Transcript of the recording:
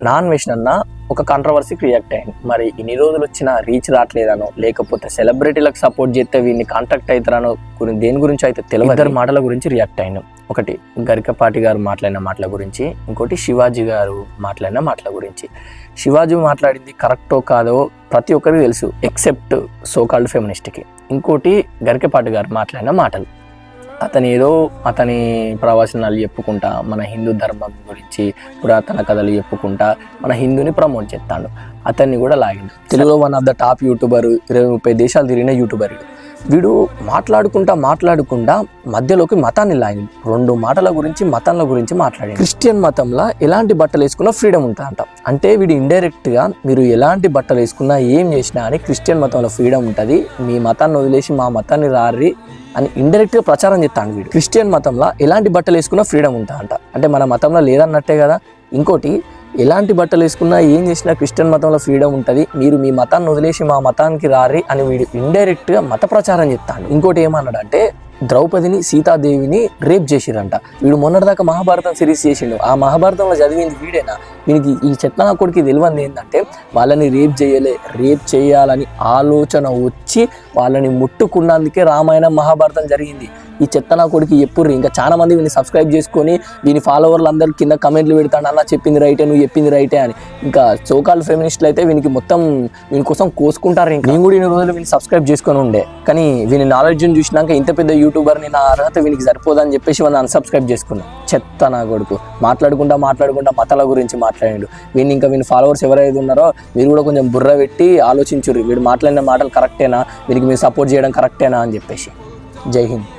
Non veg అన్న ఒక కాంట్రవర్సీకి react అయ్యింది. మరి ఇన్ని రోజులు వచ్చిన రీచ్ రావట్లేదనో లేకపోతే సెలబ్రిటీలకు సపోర్ట్ చేస్తే వీడిని కాంటాక్ట్ అవుతారనో దేని గురించి అయితే తెలియదు. ఇద్దరు మాటల గురించి రియాక్ట్ అయినాం. ఒకటి గరికపాటి గారు మాట్లాడిన మాటల గురించి, ఇంకోటి శివాజీ గారు మాట్లాడిన మాటల గురించి. శివాజీ మాట్లాడింది కరెక్టో కాదో ప్రతి ఒక్కరికి తెలుసు ఎక్సెప్ట్ సోకాల్డ్ ఫెమినిస్ట్కి. ఇంకోటి గరికపాటి గారు మాట్లాడిన మాటలు. అతని ప్రవచనాలు చెప్పుకుంటా మన హిందూ ధర్మం గురించి పురాతన కథలు చెప్పుకుంటా మన హిందూని ప్రమోట్ చేస్తాడు. అతన్ని కూడా లాగిండు. తెలుగులో one of the top YouTuber, 20-30 దేశాలు తిరిగిన యూట్యూబర్. వీడు మాట్లాడుకుంటా మధ్యలోకి మతాన్ని లాగింది. 2 మాటల గురించి మతాల గురించి మాట్లాడింది. క్రిస్టియన్ మతంలో ఎలాంటి బట్టలు వేసుకున్నా ఫ్రీడమ్ ఉంటుందంట. అంటే వీడు ఇండైరెక్ట్గా మీరు ఎలాంటి బట్టలు వేసుకున్నా ఏం చేసినా అని క్రిస్టియన్ మతంలో ఫ్రీడమ్ ఉంటుంది, మీ మతాన్ని వదిలేసి మా మతాన్ని రారి అని ఇండైరెక్ట్గా ప్రచారం చేస్తాడు వీడు. క్రిస్టియన్ మతంలో ఎలాంటి బట్టలు వేసుకున్నా ఫ్రీడమ్ ఉంటుందంట. అంటే మన మతంలో లేదన్నట్టే కదా. ఇంకోటి ఎలాంటి బట్టలు వేసుకున్నా ఏం చేసినా క్రిస్టియన్ మతంలో ఫ్రీడమ్ ఉంటుంది, మీరు మీ మతాన్ని వదిలేసి మా మతానికి రారి అని వీడు ఇండైరెక్ట్గా మత ప్రచారం చేస్తాడు. ఇంకోటి ఏమన్నాడంటే ద్రౌపదిని సీతాదేవిని రేప్ చేసిరంట. వీడు మొన్నటిదాకా మహాభారతం సిరీస్ చేసిండు. ఆ మహాభారతంలో చదివింది వీడేనా? వీనికి ఈ చెట్ల కొడుకు తెలియంది ఏంటంటే వాళ్ళని రేప్ చేయాలని ఆలోచన వచ్చి వాళ్ళని ముట్టుకున్నందుకే రామాయణం మహాభారతం జరిగింది. ఈ చెత్త కొడుకు ఎప్పుడు ఇంకా చాలా మంది వీని సబ్స్క్రైబ్ చేసుకొని వీని ఫాలోవర్లు అందరు కింద కమెంట్లు పెడతాడు, అన్న చెప్పింది రైటే, నువ్వు చెప్పింది రైటే అని. ఇంకా సోకాల్ ఫెమినిస్టులు అయితే వీనికి మొత్తం వీని కోసం కోసుకుంటారు. ఇంకా నేను కూడా ఇన్ని రోజులు వీని సబ్స్క్రైబ్ చేసుకొని ఉండే, కానీ వీని నాలెడ్జ్ని చూసినాక ఇంత పెద్ద యూట్యూబర్ని నా అర్హత వీనికి సరిపోదని చెప్పేసి వాళ్ళని అన్సబ్స్క్రైబ్ చేసుకున్నాను. చెత్త నా కొడుకు మాట్లాడుకుంటా మతాల గురించి మాట్లాడాడు. వీని ఫాలోవర్స్ ఎవరైతే ఉన్నారో మీరు కూడా కొంచెం బుర్ర పెట్టి ఆలోచించుర్రు, వీడు మాట్లాడిన మాటలు కరెక్టేనా, వీరికి మీరు సపోర్ట్ చేయడం కరెక్టేనా అని చెప్పేసి. జై హింద్.